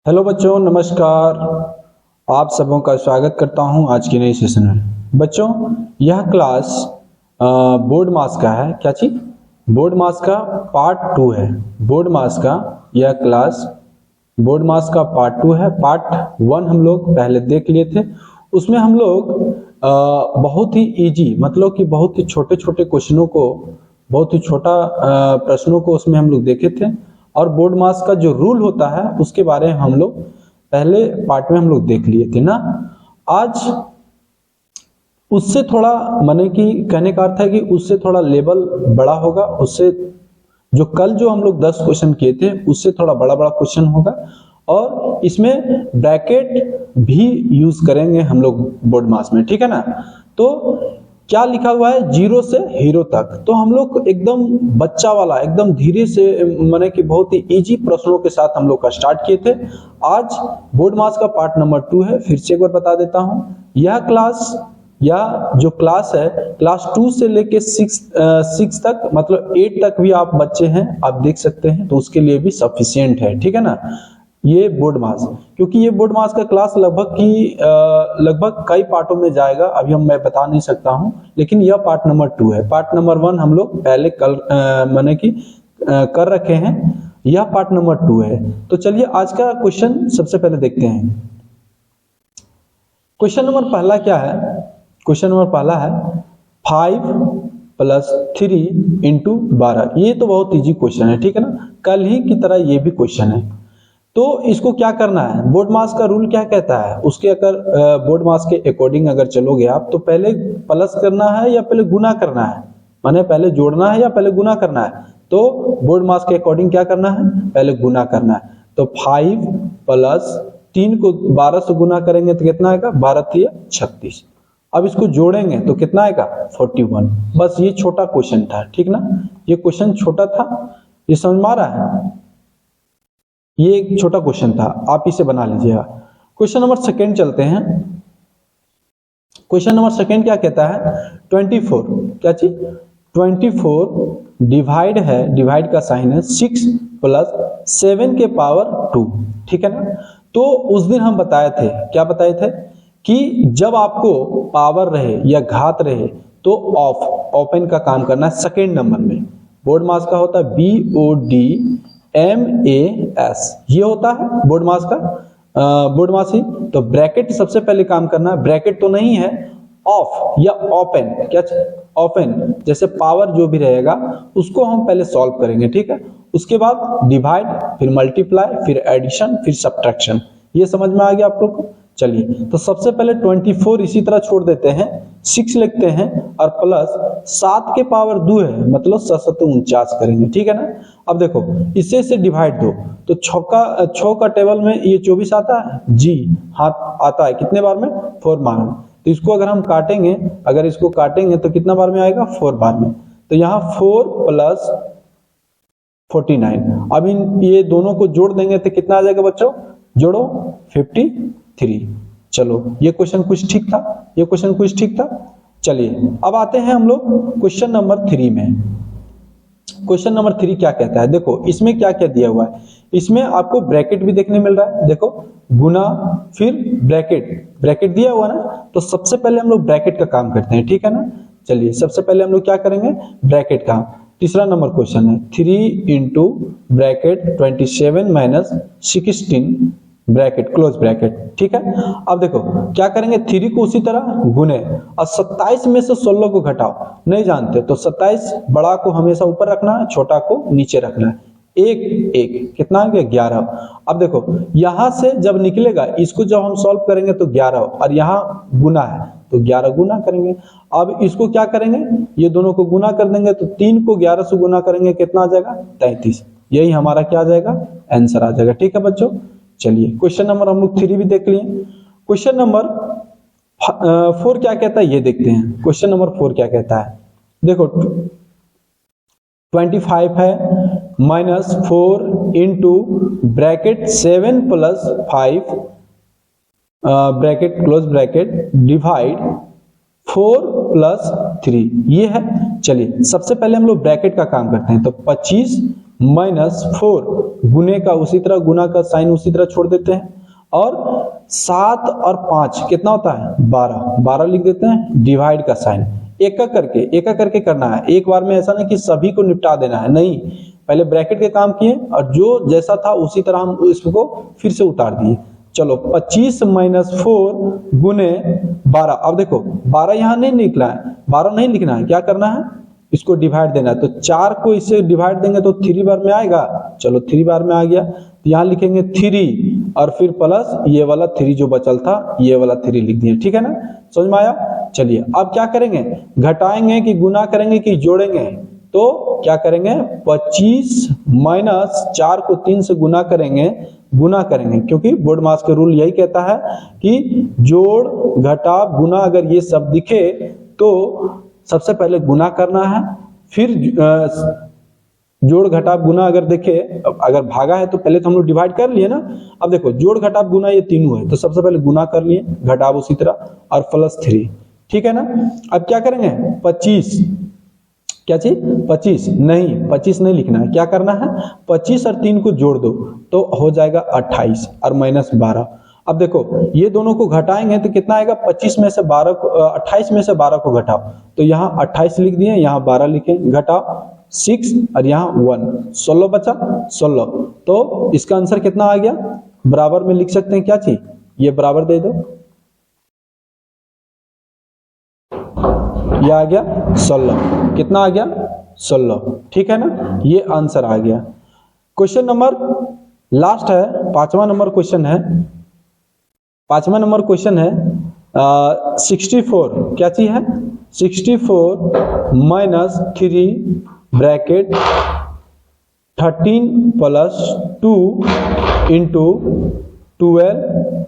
Hello बच्चों, नमस्कार। आप सबों का स्वागत करता हूं आज की नई सेशन में। बच्चों, यह क्लास बोर्ड मास का है। क्या चीज? बोर्ड मास का पार्ट 2 है। बोर्ड मास का यह क्लास बोर्ड मास का पार्ट 2 है। पार्ट 1 हम लोग पहले देख लिए थे। उसमें हम लोग बहुत ही इजी, मतलब कि बहुत ही छोटे छोटे क्वेश्चनों को, बहुत ही छोटा प्रश्नों को उसमें हम लोग देखे थे। और बोर्ड मास का जो रूल होता है उसके बारे में हम लोग पहले पार्ट में हम लोग देख लिए थे ना। आज उससे थोड़ा, माने कि कहने का अर्थ है कि उससे थोड़ा लेवल बड़ा होगा। उससे जो कल जो हम लोग 10 क्वेश्चन किए थे उससे थोड़ा बड़ा बड़ा क्वेश्चन होगा। और इसमें ब्रैकेट भी यूज करेंगे हम लोग बोर्ड मास में, ठीक है ना। तो क्या लिखा हुआ है? 0 से हीरो तक। तो हम लोग एकदम बच्चा वाला, एकदम धीरे से, माने कि बहुत ही इजी प्रश्नों के साथ हम लोग का स्टार्ट किए थे। आज बोर्ड मास का पार्ट नंबर 2 है। फिर से एक बार बता देता हूं, यह क्लास या जो क्लास है, क्लास 2 से लेके 6 तक, मतलब 8 तक भी आप बच्चे हैं, आप देख सकते हैं, तो उसके लिए भी सफिशियंट है, ठीक है ना। ये बोर्ड मास, क्योंकि ये बोर्ड मास का क्लास लगभग कई पार्टों में जाएगा। अभी मैं बता नहीं सकता हूं, लेकिन यह पार्ट नंबर 2 है। पार्ट नंबर 1 हम लोग पहले कल माने कि कर रखे हैं। यह पार्ट नंबर 2 है। तो चलिए आज का क्वेश्चन सबसे पहले देखते हैं। क्वेश्चन नंबर पहला क्या है? क्वेश्चन नंबर पहला है 5 + 3 × 12। ये तो बहुत इजी क्वेश्चन है, ठीक है ना। कल ही की तरह ये भी क्वेश्चन है। तो इसको क्या करना है? बोर्ड मास का रूल क्या कहता है? उसके अगर बोर्ड मास के अकॉर्डिंग अगर चलोगे आप, तो पहले प्लस करना है या पहले गुना करना है? माने पहले जोड़ना है या पहले गुना करना है? तो बोर्ड मास के अकॉर्डिंग क्या करना है? पहले गुना करना है। तो 5 + 3 को 12 से गुना करेंगे तो कितना आएगा? 12 × 36। अब इसको जोड़ेंगे तो कितना आएगा? 41। बस ये छोटा क्वेश्चन था, ठीक ना। ये क्वेश्चन छोटा था, ये समझ में आ रहा है? ये एक छोटा क्वेश्चन था, आप इसे बना लीजिएगा। क्वेश्चन नंबर सेकंड चलते हैं। क्वेश्चन नंबर सेकंड क्या कहता है? 24। क्या चीज? 24 डिवाइड है, डिवाइड का साइन है 6 + 7 के पावर 2, ठीक है ना। तो उस दिन हम बताए थे, क्या बताए थे, कि जब आपको पावर रहे या घात रहे तो ओपन का काम करना है सेकेंड नंबर में। बोर्ड मास का होता है BODMAS, ये होता है बोर्ड मास का। बोर्ड मास ही तो ब्रैकेट सबसे पहले काम करना है। ब्रैकेट तो नहीं है, ऑफ या ओपन। क्या? ओपन। जैसे पावर जो भी रहेगा उसको हम पहले सॉल्व करेंगे, ठीक है। उसके बाद डिवाइड, फिर मल्टीप्लाई, फिर एडिशन, फिर सब्ट्रैक्शन। ये समझ में आ गया आप लोग को? चलिए, तो सबसे पहले 24 इसी तरह छोड़ देते हैं, 6 लिखते हैं और प्लस 7 के पावर 2 है, मतलब 749 करेंगे, ठीक है ना। अब देखो, इसे से डिवाइड दो तो 6 का टेबल में ये 24 आता है जी, हाँ आता है। कितने बार में? 4 बार में। तो इसको अगर हम काटेंगे, अगर इसको काटेंगे तो कितना बार में आएगा? 4 बार में। तो यहाँ 4 + 49। अब ये दोनों को जोड़ देंगे तो कितना आ जाएगा बच्चों? जोड़ो, 53। चलो, ये क्वेश्चन कुछ ठीक था, ये क्वेश्चन कुछ ठीक था। चलिए अब आते हैं हम लोग क्वेश्चन नंबर 3 में। क्वेश्चन नंबर 3 क्या कहता है? देखो इसमें क्या क्या दिया हुआ है। इसमें आपको ब्रैकेट भी देखने मिल रहा है, देखो, गुना फिर ब्रैकेट, ब्रैकेट दिया हुआ ना। तो सबसे पहले हम लोग ब्रैकेट का काम करते हैं, ठीक है ना। चलिए सबसे पहले हम लोग क्या करेंगे? ब्रैकेट का। तीसरा नंबर क्वेश्चन है 3 × ब्रैकेट 27 - 16 ब्रैकेट, क्लोज ब्रैकेट, ठीक है। अब देखो क्या करेंगे? 3 को उसी तरह गुने और 27 में से 16 को घटाओ। नहीं जानते तो 27 बड़ा को हमेशा ऊपर रखना है, छोटा को नीचे रखना है। एक कितना आ गया? 11। अब देखो यहां से जब निकलेगा, इसको जब हम सॉल्व करेंगे तो 11, और यहाँ गुना है तो 11 गुना करेंगे। अब इसको क्या करेंगे? ये दोनों को गुना कर देंगे तो 3 को 11 से गुना करेंगे, कितना आ जाएगा? 33। यही हमारा क्या आ जाएगा? आंसर आ जाएगा, ठीक है बच्चों। चलिए क्वेश्चन नंबर हम लोग 3 भी देख लिए। क्वेश्चन नंबर 4 क्या कहता है ये देखते हैं। क्वेश्चन नंबर 4 क्या कहता है? देखो 25 है, -4 × bracket 7 + 5 bracket, close bracket, divide 4 + 3, ये है। चलिए सबसे पहले हम लोग ब्रैकेट का काम करते हैं। तो 25 -4 गुने का उसी तरह गुना का साइन उसी तरह छोड़ देते हैं, और 7 और 5 कितना होता है 12 लिख देते हैं, डिवाइड का साइन एक एक करके करना है, एक बार में ऐसा नहीं कि सभी को निपटा देना है, नहीं, पहले ब्रैकेट के काम किए और जो जैसा था उसी तरह हम इसको फिर से उतार दिए। चलो 25 - 4 गुने 12। अब देखो 12 यहां नहीं निकला है, 12 नहीं लिखना है, क्या करना है इसको डिवाइड देना है, तो 4 को इससे डिवाइड देंगे तो 3 बार में आएगा, चलो 3 बार में आ गया, तो यहां लिखेंगे 3 और फिर प्लस ये वाला 3 जो बचल था ये वाला 3 लिख दिए, ठीक है ना, समझ में आया। चलिए अब क्या करेंगे, घटाएंगे कि गुना करेंगे कि जोड़ेंगे, तो क्या करेंगे 25 - 4 को 3 से गुना करेंगे क्योंकि बोर्ड मास का रूल यही कहता है कि जोड़ घटा गुना अगर ये सब दिखे तो सबसे पहले गुना करना है, फिर जोड़ घटाव गुना अगर देखे, अगर भागा है तो पहले तो हम लोग डिवाइड कर लिए ना, अब देखो जोड़ घटाव गुना ये तीनों है तो सबसे पहले गुना कर लिए, घटाव उसी तरह और प्लस 3, ठीक है ना। अब क्या करेंगे 25 क्या चीज 25 नहीं लिखना है, क्या करना है 25 और 3 को जोड़ दो तो हो जाएगा 28 और -12। अब देखो ये दोनों को घटाएंगे तो कितना आएगा 25 में से 12 को 28 में से 12 को घटाओ, तो यहाँ 28 लिख दिए, यहाँ 12 लिखे, घटाओ 6 और यहाँ 1, 16 बचा 16, तो इसका आंसर कितना आ गया, बराबर में लिख सकते हैं क्या चीज, ये बराबर दे दो, ये आ गया 16, कितना आ गया 16, ठीक है ना, ये आंसर आ गया। क्वेश्चन नंबर लास्ट है, 5वां नंबर क्वेश्चन है, 5वां नंबर क्वेश्चन है 64, क्या चीज है 64 - 3 ब्रैकेट 13 + 2 इंटू 12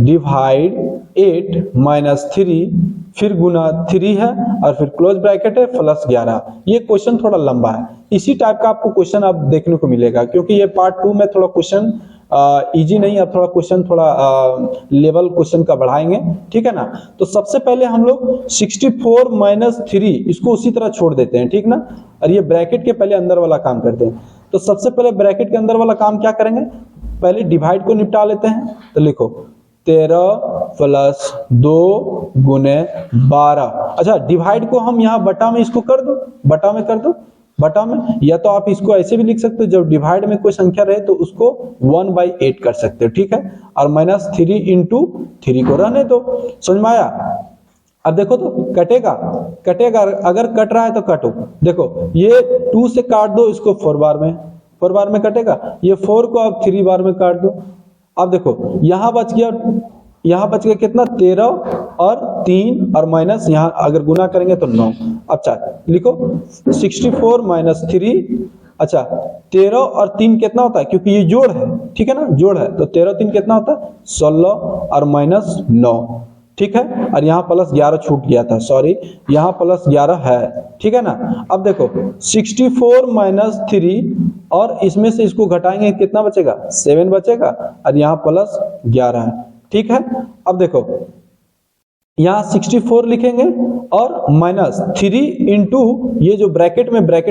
डिवाइड 8 - 3 फिर गुना 3 है और फिर क्लोज ब्रैकेट है +11। ये क्वेश्चन थोड़ा लंबा है, इसी टाइप का आपको क्वेश्चन अब देखने को मिलेगा क्योंकि ये पार्ट 2 में थोड़ा क्वेश्चन इजी नहीं, अब थोड़ा क्वेश्चन थोड़ा लेवल क्वेश्चन का बढ़ाएंगे, ठीक है ना। तो सबसे पहले हम लोग 64 - 3 इसको उसी तरह छोड़ देते हैं, ठीक ना, और ये ब्रैकेट के पहले अंदर वाला काम करते हैं। तो सबसे पहले ब्रैकेट के अंदर वाला काम क्या करेंगे, पहले डिवाइड को निपटा लेते हैं, तो लिखो 13 + 2 गुने 12। अच्छा डिवाइड को हम यहाँ बटा में इसको कर दो, बटा में कर दो, बटा में, या तो आप इसको ऐसे भी लिख सकते हो, जब डिवाइड में कोई संख्या रहे तो उसको 1/8 कर सकते हो, ठीक है, और -3 इंटू 3 को रहने दो, समझ में आया। अब देखो तो कटेगा, अगर कट रहा है तो काटो, देखो ये 2 से काट दो इसको 4 बार में कटेगा, ये 4 को आप 3 बार में काट दो। अब देखो यहां बच गया कितना 13 और 3 और माइनस यहाँ अगर गुना करेंगे तो 9। अच्छा लिखो 64 - 3, अच्छा 13 और 3 कितना होता है, क्योंकि ये जोड़ है, ठीक है ना, जोड़ है, तो 13 3 कितना होता है 16 और -9, ठीक है, और यहाँ +11 छूट गया था, सॉरी यहाँ +11 है, ठीक है ना। अब देखो 64 - 3 और इसमें से इसको घटाएंगे कितना बचेगा 7 बचेगा, और यहाँ +11 है, ठीक है। अब देखो यहाँ 64 लिखेंगे और -3 इंटू ये जो ब्रैकेट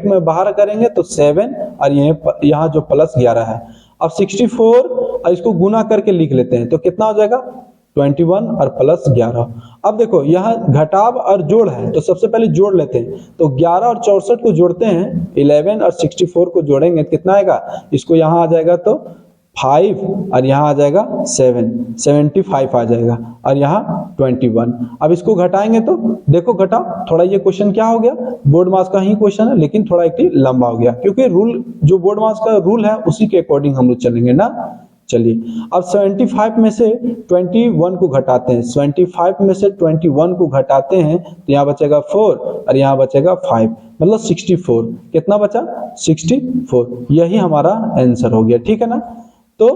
में बाहर करेंगे तो 7 और यहाँ जो +11 है। अब 64 और इसको गुना करके लिख लेते हैं तो कितना हो जाएगा 21 और +11। अब देखो यहाँ घटाव और जोड़ है तो सबसे पहले जोड़ लेते हैं, तो 11 और 64 को जोड़ते हैं, 11 और 64 को जोड़ेंगे कितना आएगा, इसको यहाँ आ जाएगा तो 5 और यहाँ आ जाएगा 7, 75 आ जाएगा, और यहाँ 21। अब इसको घटाएंगे तो देखो घटाओ, थोड़ा ये क्वेश्चन क्या हो गया, बोर्ड मास का ही क्वेश्चन है लेकिन थोड़ा एक लंबा हो गया, क्योंकि रूल जो बोर्ड मास का रूल है उसी के अकॉर्डिंग हम लोग चलेंगे ना। चलिए अब 75 में से 21 को घटाते हैं, 75 में से 21 को घटाते हैं तो यहाँ बचेगा 4 और यहाँ बचेगा 5, मतलब 64, कितना बचा 64, यही हमारा आंसर हो गया, ठीक है ना। तो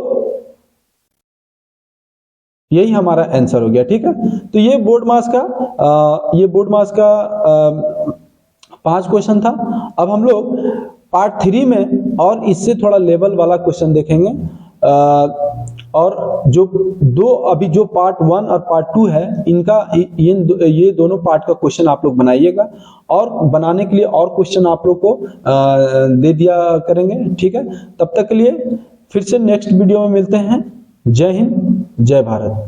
यही हमारा आंसर हो गया, ठीक है। तो ये बोर्ड मास का 5 क्वेश्चन था। अब हम लोग पार्ट 3 में और इससे थोड़ा लेवल वाला क्वेश्चन देखेंगे। और जो अभी जो पार्ट 1 और पार्ट 2 है, इनका ये दोनों पार्ट का क्वेश्चन आप लोग बनाइएगा, और बनाने के लिए और क्वेश्चन आप लोग को दे दिया करेंगे, ठीक है। तब तक के लिए फिर से नेक्स्ट वीडियो में मिलते हैं। जय हिंद, जय भारत।